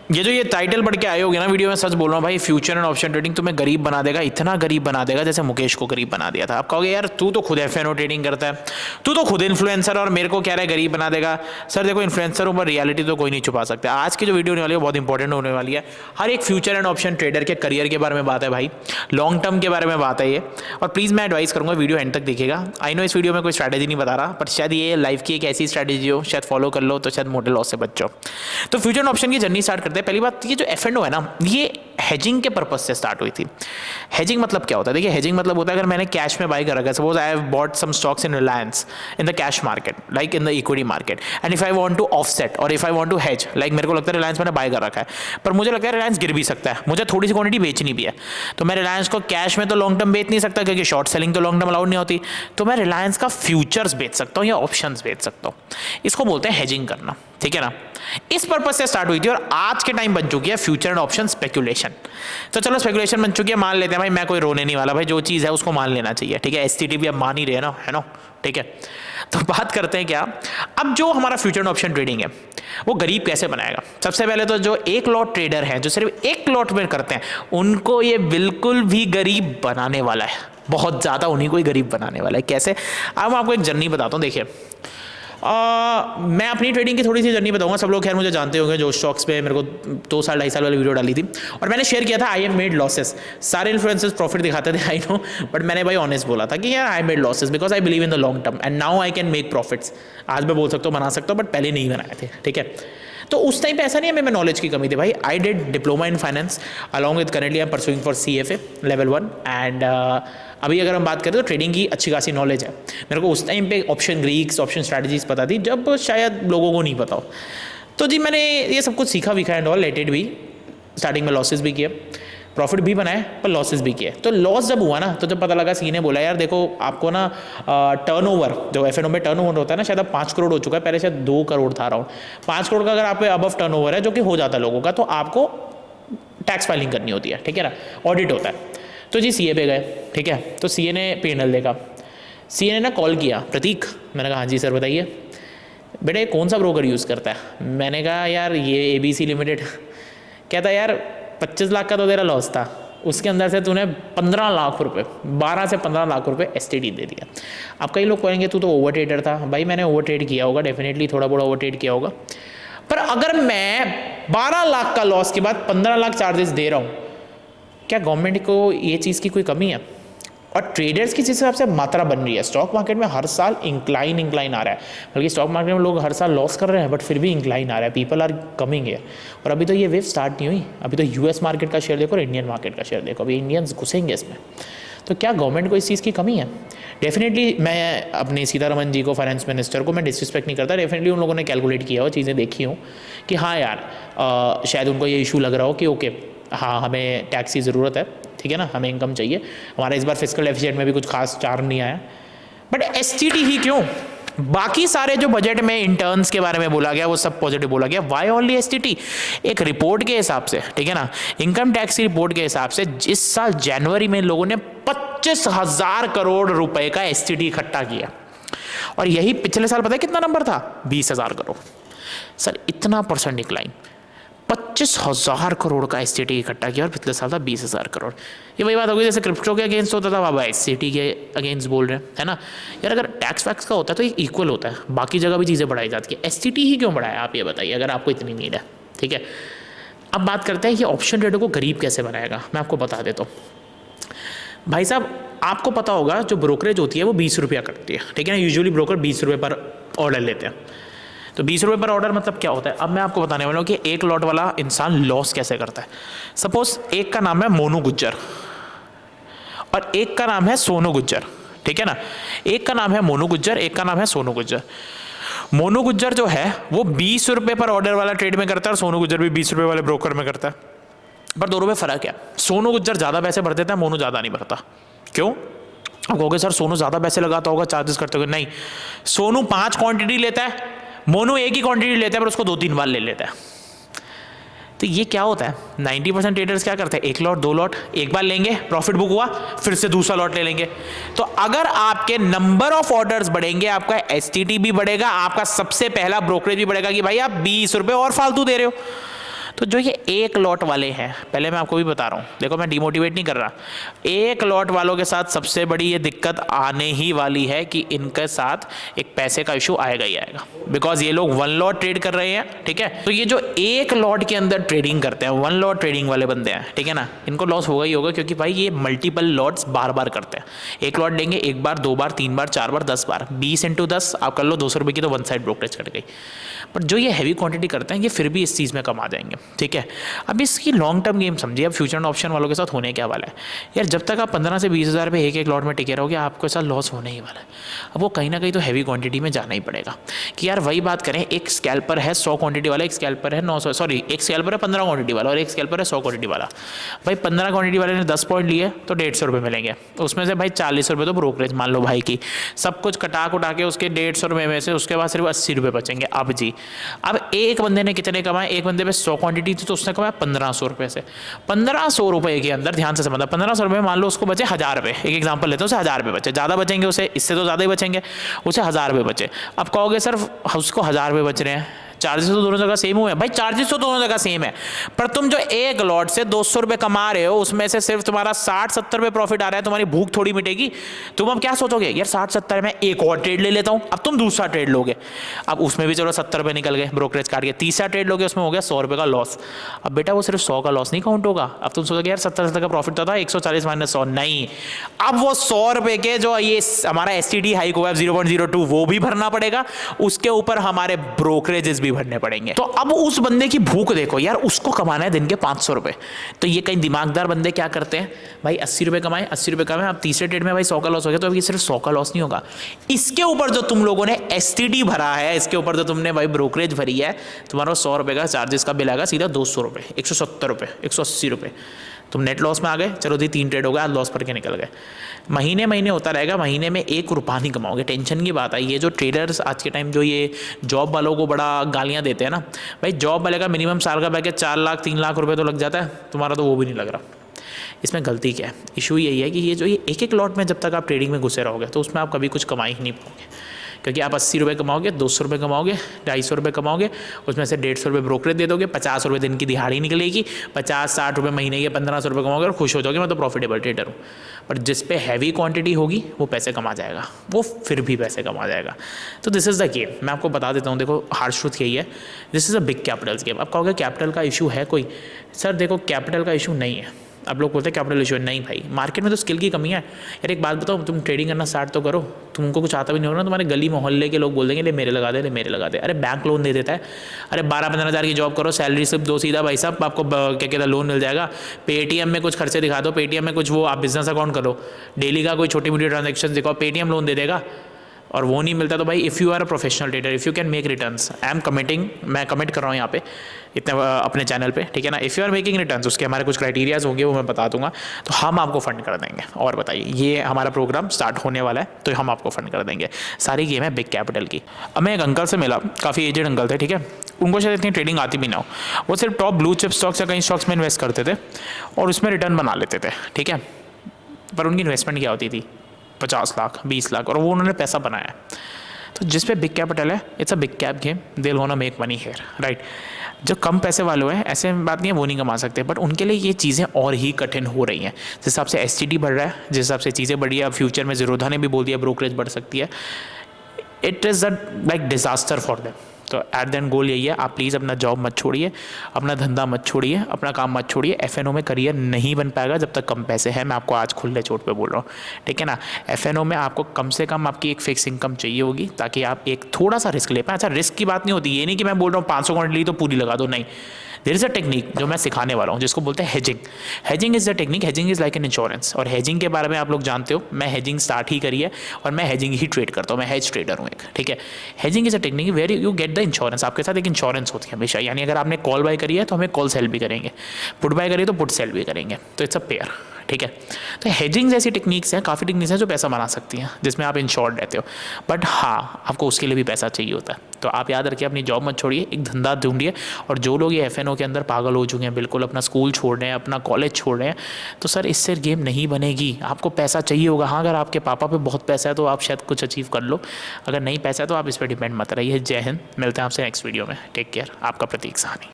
ये जो ये टाइटल पढ़ के आए होगे ना वीडियो में, सच बोल रहा हूँ भाई, फ्यूचर एंड ऑप्शन ट्रेडिंग तुम्हें गरीब बना देगा, इतना गरीब बना देगा जैसे मुकेश को गरीब बना दिया था। आप कहोगे यार तू तो खुद एफएनओ ट्रेडिंग करता है, तू तो खुद इन्फ्लुएंसर, और मेरे को कह रहा है गरीब बना देगा। सर देखो, इन्फ्लुएंसरों पर रियलिटी तो कोई नहीं छुपा सकता। आज की जो वीडियो होने वाली है बहुत इंपॉर्टेंट होने वाली है। हर एक फ्यूचर एंड ऑप्शन ट्रेडर के करियर के बारे में बात है भाई, लॉन्ग टर्म के बारे में बात है ये। और प्लीज़ मैं एडवाइस करूँगा वीडियो एंड तक देखिएगा। आई नो इस वीडियो में कोई स्ट्रैटेजी नहीं बता रहा, पर शायद ये लाइफ की एक ऐसी स्ट्रैटेजी हो, शायद फॉलो कर लो तो शायद मोटे लॉस से बच जाओ। तो फ्यूचर एंड ऑप्शन की जर्नी स्टार्ट करते हैं। पहली बात, ये जो एफएनओ है ना, ये हेजिंग के पर्पस से स्टार्ट हुई थी। हेजिंग मतलब क्या होता है? देखिए, हेजिंग मतलब होता है अगर मैंने कैश में बाय कर रखा है, suppose I have bought some stocks in Reliance in the cash market, like in the equity market, and if I want to offset और if I want to hedge, like मेरे को लगता है रिलायंस मैंने बाय कर रखा है, पर मुझे लगता है रिलायंस गिर भी सकता है, मुझे थोड़ी सी क्वांटिटी बेचनी भी है, तो मैं रिलायंस को कैश में तो लॉन्ग टर्म बेच नहीं सकता क्योंकि शॉर्ट सेलिंग तो लॉन्ग टर्म अलाउड नहीं होती, तो मैं रिलायंस का फ्यूचर्स बेच सकता हूँ या ऑप्शंस बेच सकता हूँ। इसको बोलते हैं हेजिंग करना, ठीक है ना। इस पर्पस से स्टार्ट हुई थी और आज के टाइम बन चुकी है फ्यूचर एंड ऑप्शन स्पेकुलेशन। तो चलो स्पेकुलेशन बन चुकी है, मान लेते हैं भाई, मैं कोई रोने नहीं वाला भाई, जो चीज़ है उसको मान लेना चाहिए, ठीक है। एसटीटी भी अब मान ही रहे हैं ना, है ना, ठीक है। तो बात करते हैं क्या, अब जो हमारा फ्यूचर एंड ऑप्शन ट्रेडिंग है वो गरीब कैसे बनाएगा। सबसे पहले तो जो एक लॉट ट्रेडर हैं, जो सिर्फ एक लॉट में करते हैं, उनको ये बिल्कुल भी गरीब बनाने वाला है, बहुत ज़्यादा उन्हीं को ही गरीब बनाने वाला है। कैसे? अब मैं आपको एक जर्नी बताता हूँ। देखिए, मैं अपनी ट्रेडिंग की थोड़ी सी जर्नी बताऊंगा। सब लोग खैर मुझे जानते होंगे, जो स्टॉक्स पे मेरे को 2 साल 2.5 साल वाली वीडियो डाली थी और मैंने शेयर किया था आई एम मेड लॉसेस। सारे इन्फ्लुएंसर्स प्रॉफिट दिखाते थे, आई नो, बट मैंने भाई ऑनेस्ट बोला था कि यार I made losses because I believe in the long term and now I can make profits. आज मैं बोल सकता हूँ बना सकता हूँ, बट पहले नहीं बनाए थे, ठीक है। तो उस टाइम पे ऐसा नहीं है मैं नॉलेज की कमी थी भाई। I did diploma in finance along with currently I am pursuing for CFA level 1 and अभी अगर हम बात करें तो ट्रेडिंग की अच्छी खासी नॉलेज है मेरे को। उस टाइम पे ऑप्शन ग्रीक्स, ऑप्शन स्ट्रैटेजीज पता थी जब शायद लोगों को नहीं पता हो। तो जी मैंने ये सब कुछ सीखा वीखा एंड ऑल, लेटेड भी, स्टार्टिंग में लॉसेस भी किए, प्रॉफिट भी बनाए, पर लॉसेस भी किए। तो लॉस जब हुआ ना, तो जब पता लगा, सी ने बोला यार देखो आपको ना टर्नओवर, जो एफएनओ में टर्नओवर होता है ना, शायद अब 5 करोड़ हो चुका है, पहले शायद 2 करोड़ था अराउंड। 5 करोड़ का अगर आप पे अबव टर्नओवर है, जो कि हो जाता है लोगों का, तो आपको टैक्स फाइलिंग करनी होती है, ठीक है ना, ऑडिट होता है। तो जी CA पे गए, ठीक है। तो CA ने P&L देखा, CA ने ना कॉल किया, प्रतीक। मैंने कहा हाँ जी सर बताइए। बेटे कौन सा ब्रोकर यूज़ करता है? मैंने कहा यार ये ABC लिमिटेड। कहता यार 25 लाख का तो तेरा लॉस था, उसके अंदर से तूने 15 लाख रुपए, 12 से 15 लाख रुपए STD दे दिया। अब कई लोग कहेंगे तू तो ओवर ट्रेडर था। भाई मैंने ओवर ट्रेड किया होगा, डेफिनेटली थोड़ा बहुत ओवर ट्रेड किया होगा, पर अगर मैं 12 लाख का लॉस के बाद 15 लाख चार्जेस दे रहा हूँ, क्या गवर्नमेंट को ये चीज़ की कोई कमी है? और ट्रेडर्स की जिस हिसाब से मात्रा बन रही है, स्टॉक मार्केट में हर साल इंक्लाइन आ रहा है, बल्कि स्टॉक मार्केट में लोग हर साल लॉस कर रहे हैं, बट फिर भी इंक्लाइन आ रहा है, पीपल आर कमिंग है। और अभी तो ये वेव स्टार्ट नहीं हुई, अभी तो US मार्केट का शेयर देखो और इंडियन मार्केट का शेयर देखो, अभी इंडियंस घुसेंगे इसमें। तो क्या गवर्नमेंट को इस चीज़ की कमी है? डेफिनेटली मैं अपने सीतारमन जी को, फाइनेंस मिनिस्टर को, मैं डिसरिस्पेक्ट नहीं करता। डेफिनेटली उन लोगों ने कैलकुलेट किया हो, चीज़ें देखी हो कि हाँ यार शायद उनको ये इशू लग रहा हो कि ओके हाँ हमें टैक्स की ज़रूरत है, ठीक है ना, हमें इनकम चाहिए। हमारा इस बार फिस्कल डेफिसिट में भी कुछ खास चार्म नहीं आया, बट STT ही क्यों? बाकी सारे जो बजट में इंटर्न्स के बारे में बोला गया वो सब पॉजिटिव बोला गया, वाई ओनली STT? एक रिपोर्ट के हिसाब से, ठीक है ना, इनकम टैक्स की रिपोर्ट के हिसाब से इस साल जनवरी में लोगों ने 25,000 करोड़ रुपए का STT इकट्ठा किया, और यही पिछले साल पता है कितना नंबर था? 20,000 करोड़। सर इतना % डिक्लाइन, 25,000 करोड़ का STT इकट्ठा किया और पिछले साल था 20,000 करोड़। ये वही बात होगी जैसे क्रिप्टो के अगेंस्ट होता था, बाबा STT के अगेंस्ट बोल रहे हैं, है ना यार। अगर टैक्स वैक्स का होता है तो ये इक्वल होता है, बाकी जगह भी चीज़ें बढ़ाई जाती है, STT ही क्यों बढ़ाया आप ये बताइए, अगर आपको इतनी नीड है, ठीक है। अब बात करते हैं कि ऑप्शन ट्रेडर को गरीब कैसे बनाएगा। मैं आपको बता देता हूँ भाई साहब, आपको पता होगा जो ब्रोकरेज होती है वो 20 रुपया करती है, ठीक है ना। यूजुअली ब्रोकर 20 रुपये पर ऑर्डर लेते हैं। तो 20 रुपये पर ऑर्डर मतलब क्या होता है? अब मैं आपको बताने वाला हूँ कि एक लॉट वाला इंसान लॉस कैसे करता है। सपोज एक का नाम है मोनू गुज्जर और एक का नाम है सोनू गुज्जर, ठीक है ना। एक का नाम है मोनू गुज्जर, एक का नाम है सोनू गुज्जर। मोनू गुज्जर जो है वो 20 रुपये पर ऑर्डर वाला ट्रेड में करता है और सोनू गुज्जर भी 20 रुपये वाले ब्रोकर में करता है, पर दोनों में फ़र्क है। सोनू गुज्जर ज़्यादा पैसे भर देता है, मोनू ज़्यादा नहीं भरता। क्यों? आप कहोगे सर सोनू ज़्यादा पैसे लगाता होगा, चार्जेस करते होगा। नहीं, सोनू 5 क्वांटिटी लेता है, मोनू एक ही क्वांटिटी लेता है पर उसको 2-3 बार ले लेता है। तो ये क्या होता है, 90% ट्रेडर्स क्या करते हैं, 1 लॉट 2 लॉट एक बार लेंगे, प्रॉफिट बुक हुआ, फिर से दूसरा लॉट ले लेंगे। तो अगर आपके नंबर ऑफ ऑर्डर्स बढ़ेंगे, आपका STT भी बढ़ेगा, आपका सबसे पहला ब्रोकरेज भी बढ़ेगा कि भाई आप 20 रुपये और फालतू दे रहे हो। तो जो ये एक लॉट वाले हैं, पहले मैं आपको भी बता रहा हूँ, देखो मैं डिमोटिवेट नहीं कर रहा, एक लॉट वालों के साथ सबसे बड़ी ये दिक्कत आने ही वाली है कि इनके साथ एक पैसे का इशू आएगा ही आएगा, बिकॉज ये लोग वन लॉट ट्रेड कर रहे हैं, ठीक है। तो ये जो एक लॉट के अंदर ट्रेडिंग करते हैं, वन लॉट ट्रेडिंग वाले बंदे हैं, ठीक है ना, इनको लॉस होगा ही होगा, क्योंकि भाई ये मल्टीपल लॉट्स बार बार करते हैं। एक लॉट लेंगे, एक बार, दो बार, तीन बार, चार बार, 10 बार, 20 × 10 आप कर लो, 200 रुपये की तो वन साइड ब्रोकरेज कट गई। बट जो ये हैवी क्वांटिटी करते हैं, ये फिर भी इस चीज़ में कमा जाएंगे, ठीक है। अब इसकी लॉन्ग टर्म गेम समझिए। अब फ्यूचर एंड ऑप्शन वालों के साथ होने क्या वाला है यार, जब तक आप 15 से 20 हज़ार रुपये एक लॉट में टिके रहोगे, आपके साथ लॉस होने ही वाला है। अब वो कहीं ना कहीं तो हैवी क्वांटिटी में जाना ही पड़ेगा कि यार वही बात करें, एक स्कैल्पर है 100 क्वांटिटी वाला, एक स्कैल्पर है 900, सॉरी एक स्कैल्पर है 15 क्वांटिटी वाला और एक स्कैल्पर है 100 क्वांटिटी वाला। भाई 15 क्वांटिटी वाले ने 10 पॉइंट लिए तो 150 रुपये मिलेंगे, उसमें से भाई 40 रुपये तो ब्रोकरेज मान लो भाई की, सब कुछ कटा कुटा के उसके 150 रुपये में से उसके बाद सिर्फ 80 रुपये बचेंगे। अब जी, अब एक बंदे ने कितने कमाए, एक बंदे पे 100 क्वांटिटी थी तो उसने कमाया 1500 रुपये से। 1500 रुपये के अंदर ध्यान से समझना, 1500 रुपये मान लो उसको बचे 1000 रुपये, एक एग्जांपल लेते हैं, उसे 1000 रुपये बचे, ज़्यादा बचेंगे उसे, इससे तो ज़्यादा ही बचेंगे, उसे 1000 रुपये बचे। अब कहोगे सर उसको 1000 रुपये बच रहे हैं, चार्जेस तो दोनों जगह सेम हुए हैं। भाई चार्जेस तो दोनों जगह सेम है, पर तुम जो एक लॉट से 200 रुपये कमा रहे हो, उसमें से सिर्फ तुम्हारा 60-70 रुपये प्रॉफिट आ रहा है, तुम्हारी भूख थोड़ी मिटेगी। तुम अब क्या सोचोगे, यार 60-70 में एक और ट्रेड ले लेता हूँ, अब तुम दूसरा ट्रेड लोगे, अब उसमें भी चलो 70 रुपये निकल गए ब्रोकरेज काट के, तीसरा ट्रेड लोगे उसमें हो गया 100 रुपये का लॉस। अब बेटा वो सिर्फ 100 का लॉस नहीं काउंट होगा, अब तुम सोचोगे यार 70 का प्रॉफिट था, 140 - 100 नहीं, अब वो 100 रुपये के जो ये हमारा STD हाइक हुआ 0.02 वो भी भरना पड़ेगा, उसके ऊपर हमारे ब्रोकरेजेस भी भरने पड़ेंगे। तो अब उस बंदे की भूख देखो यार, उसको कमाना है दिन के 500 रुपये। तो ये कई दिमागदार बंदे क्या करते हैं, भाई 80 रुपये कमाए, 80 रुपये कमाए, अब तीसरे ट्रेड में भाई 100 का लॉस हो गया, तो अब ये सिर्फ 100 का लॉस नहीं होगा, इसके ऊपर जो तुम लोगों ने STD भरा है, इसके ऊपर जो तुमने भाई ब्रोकरेज भरी है, तुम्हारा 100 रुपये का चार्जेस का बिल आएगा सीधा 200 रुपये, 170 रुपये, 180 रुपये। तुम नेट लॉस में आ गए, चलो जी 3 ट्रेड हो गया, आज लॉस पर के निकल गए। महीने महीने होता रहेगा, महीने में 1 रुपया नहीं कमाओगे। टेंशन की बात है, ये जो ट्रेडर्स आज के टाइम जो ये जॉब वालों को बड़ा गालियां देते हैं ना, भाई जॉब वाले का मिनिमम साल का पैकेज 4 लाख 3 लाख रुपए तो लग जाता है, तुम्हारा तो वो भी नहीं लग रहा। इसमें गलती क्या है, इशू यही है कि ये जो ये एक लॉट में जब तक आप ट्रेडिंग में घुसे रहोगे तो उसमें आप कभी कुछ कमा ही नहीं पाओगे, क्योंकि आप 80 रुपये कमाओगे, 200 रुपये कमाओगे, 250 रुपये कमाओगे, उसमें से 150 रुपये ब्रोकरेज दे दोगे, 50 रुपये दिन की दिहाड़ी निकलेगी, 50-60 रुपये महीने के 1500 रुपये कमाओगे और खुश हो जाओगे, मैं तो प्रॉफिटेबल ट्रेडर हूँ। पर जिस पे हैवी क्वांटिटी होगी वो पैसे कमा जाएगा, वो फिर भी पैसे कमा जाएगा। तो दिस इज़ द गेम, मैं आपको बता देता हूँ, देखो हार्श ट्रूथ यही है, this is a big Capitals game. आप कहोगे कैपिटल का इशू है कोई, सर देखो कैपिटल का इशू नहीं है। अब लोग बोलते हैं कैपिटल इशू है, नहीं भाई, मार्केट में तो स्किल की कमी है यार। एक बात बताओ, तुम ट्रेडिंग करना स्टार्ट तो करो, तुमको कुछ आता भी नहीं होगा ना, तुम्हारे गली मोहल्ले के लोग बोल देंगे ले मेरे लगा दे, ले मेरे लगा दे। अरे बैंक लोन दे देता है, अरे 12-15 हज़ार की जॉब करो, सैलरी सिर्फ 2 सीधा भाई साहब आपको क्या कहता है लोन मिल जाएगा। पेटीएम में कुछ खर्चे दिखा दो, पेटीएम में कुछ वो आप बिजनेस अकाउंट करो, डेली का कोई छोटी मोटी ट्रांजेक्शन दिखाओ, पेटीएम लोन दे देगा। और वो नहीं मिलता तो भाई if you are a professional trader, if you can make returns, I am committing, मैं कमिट कर रहा हूँ यहाँ पे इतने अपने चैनल पे, ठीक है ना। If you are making returns, उसके हमारे कुछ क्राइटेरियाज होंगे वो मैं बता दूंगा, तो हम आपको फंड कर देंगे। और बताइए, ये हमारा प्रोग्राम स्टार्ट होने वाला है तो हम आपको फंड कर देंगे। सारी गेम है बिग कैपिटल की। अब मैं एक अंकल से मिला, काफ़ी एजेड अंकल थे, ठीक है, उनको शायद इतनी ट्रेडिंग आती भी ना हो, वो सिर्फ टॉप ब्लू चिप स्टॉक्स या कई स्टॉक्स में इन्वेस्ट करते थे और उसमें रिटर्न बना लेते थे, ठीक है। पर उनकी इन्वेस्टमेंट क्या होती थी, 50 लाख 20 लाख, और वो उन्होंने पैसा बनाया। तो जिस पे बिग कैपिटल है, it's a big cap game, they will gonna make money here, right. जो कम पैसे वाले हैं, ऐसे बात नहीं है वो नहीं कमा सकते, बट उनके लिए ये चीज़ें और ही कठिन हो रही हैं। जिस हिसाब से STD बढ़ रहा है, जिस हिसाब से चीज़ें बढ़ी है, अब फ्यूचर में ज़ीरोधा ने भी बोल दिया ब्रोकरेज बढ़ सकती है, it is a like disaster for them. तो एट द एंड गोल यही है, आप प्लीज़ अपना जॉब मत छोड़िए, अपना धंधा मत छोड़िए, अपना काम मत छोड़िए। FNO में करियर नहीं बन पाएगा जब तक कम पैसे हैं, मैं आपको आज खुले चोट पे बोल रहा हूँ, ठीक है ना। FNO में आपको कम से कम आपकी एक फिक्स इनकम चाहिए होगी, ताकि आप एक थोड़ा सा रिस्क ले पाएँ। अच्छा, रिस्क की बात नहीं होती, ये नहीं कि मैं बोल रहा हूँ 500 क्वांटिटी तो पूरी लगा दो, नहीं। देयर इज़ अ टेक्निक जो मैं सिखाने वाला हूँ, जिसको बोलते हैं hedging. Hedging is the technique, hedging is like an insurance. और हेजिंग के बारे में आप लोग जानते हो, मैं हेजिंग स्टार्ट ही करी है और मैं हेजिंग ही ट्रेड करता हूँ, मैं हेज ट्रेडर हूँ एक, ठीक है। Hedging is a technique where you get the insurance, आपके साथ एक इंश्योरेंस होती है हमेशा, यानी अगर आपने कॉल बाय करी है तो हमें कॉल सेल भी करेंगे, पुट बाय करिए तो पुट सेल भी करेंगे, तो इट्स अ पेयर, ठीक है। तो हेजिंग जैसी टेक्निक्स हैं, काफ़ी टेक्निक्स हैं जो पैसा बना सकती हैं, जिसमें आप इंश्योर्ड रहते हो, बट हाँ आपको उसके लिए भी पैसा चाहिए होता है। तो आप याद रखिए, अपनी जॉब मत छोड़िए, एक धंधा ढूंढिए। और जो लोग ये FNO के अंदर पागल हो चुके हैं, बिल्कुल अपना स्कूल छोड़ रहे हैं, अपना कॉलेज छोड़ रहे हैं, तो सर इससे गेम नहीं बनेगी। आपको पैसा चाहिए होगा, हाँ अगर आपके पापा पे बहुत पैसा है तो आप शायद कुछ अचीव कर लो, अगर नहीं पैसा है तो आप इस पर डिपेंड मत रहिए। जय हिंद, मिलते हैं आपसे नेक्स्ट वीडियो में, टेक केयर, आपका प्रतीक साहनी।